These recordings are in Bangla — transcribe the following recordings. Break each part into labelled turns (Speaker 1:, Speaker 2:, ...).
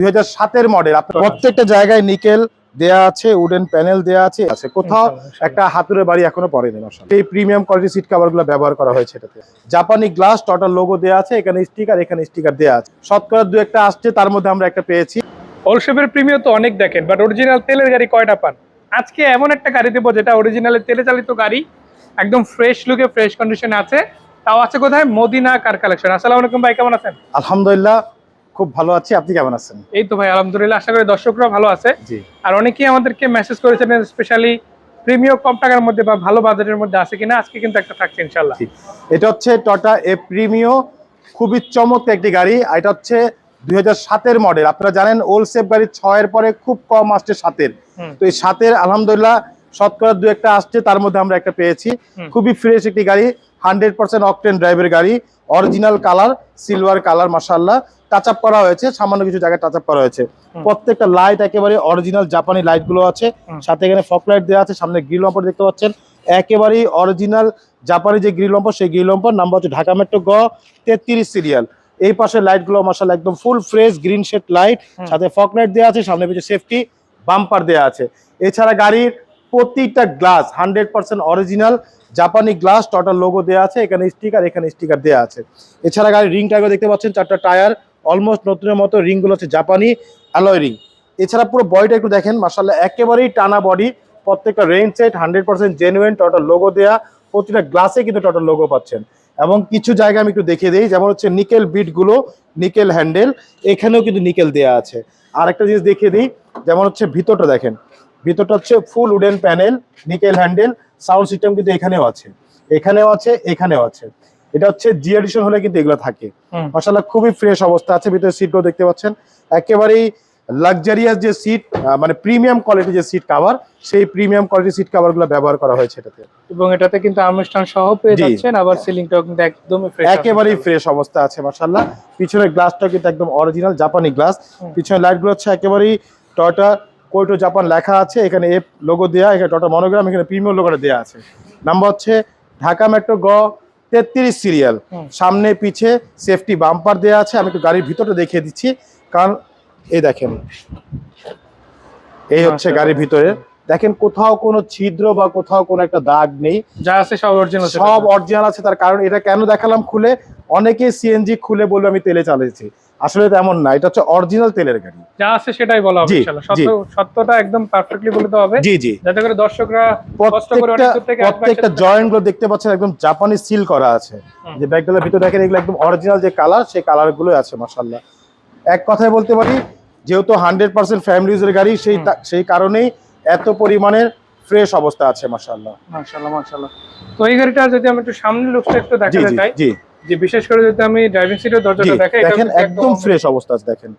Speaker 1: 2007 মডেল। আপনার প্রত্যেকটা জায়গায় নিকেল দেয়া আছে, উডেন প্যানেল দেয়া আছে, কোথাও একটা হাতুড়ে বাড়ি এখনো পড়েনি। মাশাআল্লাহ এই প্রিমিয়াম কোয়ালিটি সিট কভারগুলো ব্যবহার করা হয়েছে এটাতে। জাপানি গ্লাস টোটাল লোগো দেয়া আছে, এখানে স্টিকার দেয়া আছে। শতকরা 2-1টা আসছে, তার মধ্যে আমরা একটা পেয়েছি।
Speaker 2: হোলশেপের প্রিমিয়াম তো অনেক দেখেন, বাট অরিজিনাল তেলের গাড়ি কয়টা পান? আজকে এমন একটা গাড়ি দেবো যেটা অরিজিনালের তেলে চালিত গাড়ি, একদম ফ্রেশ লুকে ফ্রেশ কন্ডিশনে আছে। তাও আছে কোথায়? Madina car collection. আসসালামু আলাইকুম ভাই, কেমন আছেন?
Speaker 1: আলহামদুলিল্লাহ খুব ভালো আছি, আপনি কেমন আছেন?
Speaker 2: এই তো ভাই আলহামদুলিল্লাহ, আশা করি দর্শকরা ভালো আছে।
Speaker 1: জি।
Speaker 2: আর অনেকেই আমাদেরকে মেসেজ করেছেন স্পেশালি প্রিমিয়াম কম টাকার মধ্যে বা ভালো বাজেটের মধ্যে আছে কিনা, আজকে কিন্তু একটা থাকছে ইনশাআল্লাহ।
Speaker 1: এটা হচ্ছে টয়োটা এপ্রিমিও, খুবই চমৎকার একটি গাড়ি। এটা হচ্ছে 2007 মডেল। আপনারা জানেন ওল্ড শেপ গাড়ি 6-এর পরে খুব কম আসছে 7-এর। তো এই 7-এর আলহামদুলিল্লাহ শতকরা 2-1টা আসছে, তার মধ্যে আমরা একটা পেয়েছি। খুবই ফ্রেশ একটি গাড়ি, 100% অকটেন ড্রাইভের গাড়ি, অরিজিনাল কালার সিলভার কালার। মাশাআল্লাহ টাচ আপ করা হয়েছে, সামান্য কিছু জায়গায় টাচ আপ করা হয়েছে। প্রত্যেকটা লাইট একেবারে অরিজিনাল জাপানি লাইট গুলো আছে, সাথে এখানে ফগ লাইট দেওয়া আছে। সামনে গ্রিল বাম্পার দেখতে পাচ্ছেন, একেবারেই অরিজিনাল জাপানি যে গ্রিল বাম্পার, সেই গ্রিল বাম্পার নাম্বার হচ্ছে ঢাকা মেট্রো গ 33 সিরিয়াল। এই পাশে লাইট গুলো মাশাআল্লাহ একদম full fresh green shade light, সাথে ফগ লাইট দেওয়া আছে। সামনে পিছনে সেফটি বাম্পার দেওয়া আছে। এছাড়া গাড়ির প্রতিটা গ্লাস 100% অরিজিনাল জাপানি গ্লাস, টোটাল লোগো দেওয়া আছে, এখানে স্টিকার দেওয়া আছে। এছাড়া গাড়ির রিং টায়ার দেখতে পাচ্ছেন, 4টা টায়ার অলমোস্ট নতুনের মতো, রিং গুলো হচ্ছে জাপানি অ্যালয় রিং। এছাড়া পুরো বডিটা একটু দেখেন, মাশাআল্লাহ একেবারেই টানা বডি, প্রত্যেকটা range set 100% genuine, total logo দেওয়া, প্রতিটা গ্লাসে কিন্তু টোটাল লোগো পাচ্ছেন। এবং কিছু জায়গা আমি একটু দেখিয়ে দিই, যেমন হচ্ছে নিকেল বিট গুলো, নিকেল হ্যান্ডেল, এখানেও কিন্তু নিকেল দেওয়া আছে। আর একটা জিনিস দেখিয়ে দিই, যেমন হচ্ছে ভিতরটা দেখেন, ভিতরটা হচ্ছে ফুল wooden panel, nickel handle, sound system কিন্তু এখানেও আছে, এখানেও আছে। এটা হচ্ছে জি এডিশন হলে কিন্তু এগুলো থাকে। মাশাআল্লাহ খুবই ফ্রেশ অবস্থা আছে। ভিতরে সিটগুলো দেখতে পাচ্ছেন, একেবারেই লাক্সারিয়াস যে সিট, মানে প্রিমিয়াম কোয়ালিটি যে সিট কভার, সেই প্রিমিয়াম কোয়ালিটি সিট কভার গুলো ব্যবহার করা হয়েছে এটাতে।
Speaker 2: এবং এটাতে কিন্তু আর্মরেস্ট সহ পেয়ে যাচ্ছেন, আবার সিলিংটাও কিন্তু একদমই ফ্রেশ,
Speaker 1: একেবারেই ফ্রেশ অবস্থা আছে। মাশাআল্লাহ পিছনের গ্লাসটা কিন্তু একদম অরিজিনাল জাপানি গ্লাস। পিছনের লাইটগুলো হচ্ছে একেবারেই টয়োটা কোইটো জাপান লেখা আছে, এখানে এফ লোগো দেয়া, এখানে টয়োটা মনোগ্রাম, এখানে প্রিমিয়াম লোগোটা দেয়া আছে। নাম্বার হচ্ছে ঢাকা মেট্রো গ 33 সিরিয়াল। সামনে পিছে সেফটি বাম্পার দেয়া আছে। আমি একটু গাড়ির ভিতরটা দেখিয়ে দিচ্ছি, কারণ এই দেখেন, এই হচ্ছে গাড়ির ভিতরে দেখেন, কোথাও কোনো ছিদ্র বা কোথাও কোনো একটা দাগ নেই,
Speaker 2: যা আছে সব
Speaker 1: অরিজিনাল আছে। তার কারণ এটা কেন দেখালাম খুলে, অনেকে সিএনজি খুলে বলবে আমি তেলে চালিয়েছি, আসলে তেমন না, এটা হচ্ছে অরিজিনাল তেলের গাড়ি,
Speaker 2: যা আছে সেটাই বলা হবে ইনশাআল্লাহ। সত্যটা একদম পারফেক্টলি বলতে হবে,
Speaker 1: জি,
Speaker 2: যাতে করে দর্শকরা কষ্ট করে অনেক দূর থেকে
Speaker 1: প্রত্যেকটা জয়েন্ট গুলো দেখতে পাচ্ছেন একদম জাপানি সিল করা আছে। যে ব্যাগগুলোর ভিতরে দেখেন, এগুলো একদম অরিজিনাল যে কালার, সেই কালার গুলো আছে। মাশাআল্লাহ এক কথায় বলতে পারি, যেহেতু 100% ফ্যামিলি ইউজের গাড়ি, সেই কারণেই এত পরিমাণের ফ্রেশ অবস্থা আছে। মাশাআল্লাহ।
Speaker 2: তো এই গাড়িটা যদি আমি একটু সামনের লুকটা একটু দেখাতে চাই, যে বিশেষ করে যদি আমি ড্রাইভিং সিটের দরজাটা দেখাই,
Speaker 1: দেখেন একদম ফ্রেশ অবস্থা আছে, দেখেন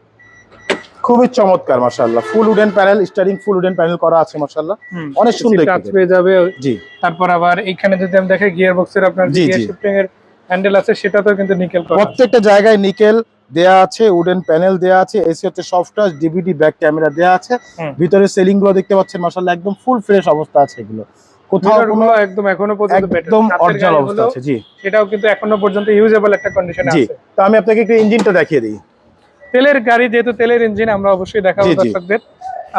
Speaker 1: খুবই চমৎকার। মাশাআল্লাহ ফুল উডেন প্যানেল, স্টিয়ারিং ফুল উডেন প্যানেল করা আছে। মাশাআল্লাহ অনেক সুন্দর
Speaker 2: কাজ পেয়ে যাবে।
Speaker 1: জি।
Speaker 2: তারপর আবার এখানে যদি আমি দেখাই, গিয়ার বক্সের আপনার গিয়ার শিফটিং এর হ্যান্ডেল আছে, সেটাতেও কিন্তু নিকেল করা,
Speaker 1: প্রত্যেকটা জায়গায় নিকেল দেয়া আছে, উডেন প্যানেল দেয়া আছে। এসি হচ্ছে soft touch, DVD back camera দেয়া আছে। ভিতরে সেলিং গুলো দেখতে পাচ্ছেন, মাশাআল্লাহ একদম ফুল ফ্রেশ অবস্থা আছে। এগুলো কোথাও কোনো
Speaker 2: একদম এখনো পর্যন্ত
Speaker 1: একদম অরিজিনাল অবস্থা আছে। জি,
Speaker 2: সেটাও কিন্তু এখনো পর্যন্ত ইউজেবল একটা কন্ডিশনে আছে।
Speaker 1: তো আমি আপনাকে একটু ইঞ্জিনটা দেখিয়ে দিই।
Speaker 2: তেলের গাড়ি যেহেতু তেলের ইঞ্জিন, আমরা অবশ্যই দেখাবো দর্শকদের।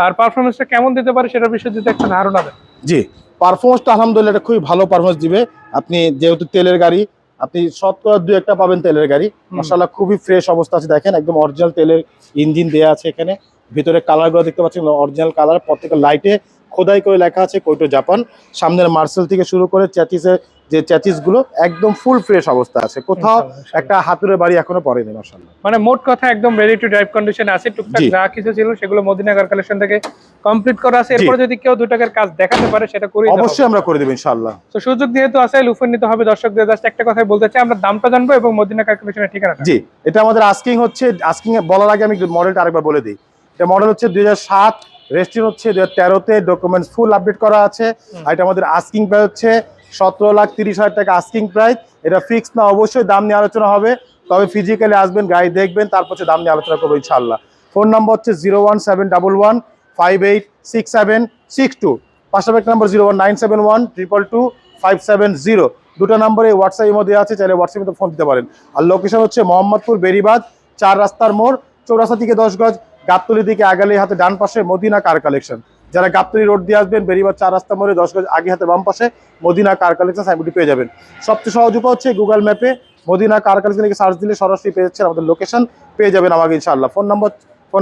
Speaker 2: আর পারফরম্যান্সটা কেমন দিতে পারে সেটার বিষয়ে যদি একটা ধারণা দেন।
Speaker 1: জি, পারফরম্যান্সটা আলহামদুলিল্লাহ এটা খুবই ভালো পারফরম্যান্স দিবে। আপনি যেহেতু তেলের গাড়ি, আপনি শতকরা 2-1টা পাবেন তেলের গাড়ি। মাশাআল্লাহ খুবই ফ্রেশ অবস্থা আছে, দেখেন একদম অরিজিনাল তেলের ইঞ্জিন দেয়া আছে। এখানে ভিতরে কালারগুলো দেখতে পাচ্ছেন অরিজিনাল কালার, প্রত্যেকটা লাইটে খোদাই করে লেখা আছে কোইটো জাপান। সামনের মার্সেল থেকে শুরু করে চ্যাচিসের যে চ্যাচিস গুলো একদম ফুল ফ্রেশ অবস্থা আছে, কোথাও একটা হাতুড়ে বাড়ি এখনো পড়েনি। মাশাআল্লাহ
Speaker 2: মানে মোট কথা একদম রেডি টু ড্রাইভ কন্ডিশনে আছে। টুকটাক যা কিছু ছিল সেগুলো মদিনা কার কালেকশন থেকে কমপ্লিট করা আছে। এরপর যদি কেউ 2 টাকার কাজ দেখাতে পারে, সেটা করে
Speaker 1: অবশ্যই আমরা করে দেব ইনশাআল্লাহ।
Speaker 2: তো সুযোগ যেহেতু আছে, লুফন নিতে হবে দর্শকদের। জাস্ট একটা কথাই বলতে চাই, আমরা দামটা জানবো এবং মদিনা কার কালেকশনের ঠিকানাটা।
Speaker 1: জি, এটা আমাদের আস্কিং হচ্ছে, আস্কিং বলার আগে আমি মডেলটা আরেকবার বলে দিই। এটা মডেল হচ্ছে 2007, রেজিস্ট্রেশন হচ্ছে 2013-তে, ডকুমেন্টস ফুল আপডেট করা আছে। আর এটা আমাদের আস্কিং প্রাইস হচ্ছে 17,30,000 টাকা আস্কিং প্রাইস। এটা ফিক্স না, অবশ্যই দাম নিয়ে আলোচনা হবে, তবে ফিজিক্যালি আসবেন, গাড়ি দেখবেন, তারপর দাম নিয়ে আলোচনা করবো ইনশাআল্লাহ। ফোন নাম্বার হচ্ছে 01711586762, পাশাপাশি একটা নাম্বার 01971222570। দুটো নাম্বারে হোয়াটসঅ্যাপ মধ্যে আছে, চাইলে হোয়াটসঅ্যাপে ফোন দিতে পারেন। আর লোকেশন হচ্ছে মোহাম্মদপুর বেরিবাদ 4 রাস্তার মোড়, চৌরাস্তা থেকে 10 গজ, গাবতলী দিকে আগালে হাতে ডান পাশে মদিনা কার কালেকশন। যারা গাবতলী রোড দিয়ে আসবেন বেরিবার 4 রাস্তা মোড়ে 10 গজ আগে হাতে বাম পাশে মদিনা কার কালেকশন সাইনবোর্ডটি পেয়ে যাবেন। সবচেয়ে সহজ উপায় হচ্ছে গুগল ম্যাপে মদিনা কার কালেকশন লিখে সার্চ দিলে সরাসরি পেয়ে যাচ্ছেন, আমাদের লোকেশন পেয়ে যাবেন আমাকে ইনশাআল্লাহ। ফোন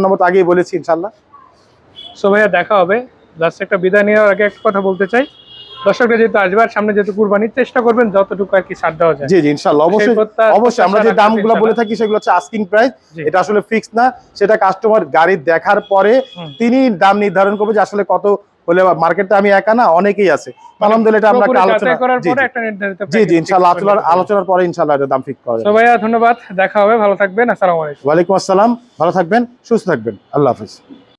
Speaker 1: নম্বর তো আগেই বলেছি ইনশাআল্লাহ।
Speaker 2: সো ভাইয়া দেখা হবে। লাস্ট একটা বিদায় নেওয়ার আগে একটা কথা বলতে চাই, দর্শকরা যেহেতু আসবার সামনে যেহেতু কুরবানির চেষ্টা করবেন যতটুকু আর কি ছাড় দেওয়া যায়।
Speaker 1: জি জি ইনশাআল্লাহ, অবশ্যই অবশ্যই। আমরা যে দামগুলো বলে থাকি সেগুলো হচ্ছে আস্কিং প্রাইস, এটা আসলে ফিক্স না, সেটা কাস্টমার গাড়ি দেখার পরে তিনি দাম নির্ধারণ করবে যে আসলে কত হলে। মার্কেটে আমি একা না, অনেকেই আছে, আলহামদুলিল্লাহ এটা আমরা আলোচনা
Speaker 2: করার পরে একটা নির্ধারিত
Speaker 1: জি জি ইনশাআল্লাহ আলোচনার পরে ইনশাআল্লাহ এটা দাম ফিক্স করা যাবে।
Speaker 2: তো ভাইয়া ধন্যবাদ, দেখা হবে, ভালো থাকবেন, আসসালামু আলাইকুম।
Speaker 1: ওয়ালাইকুম আসসালাম, ভালো থাকবেন, সুস্থ থাকবেন, আল্লাহ হাফেজ।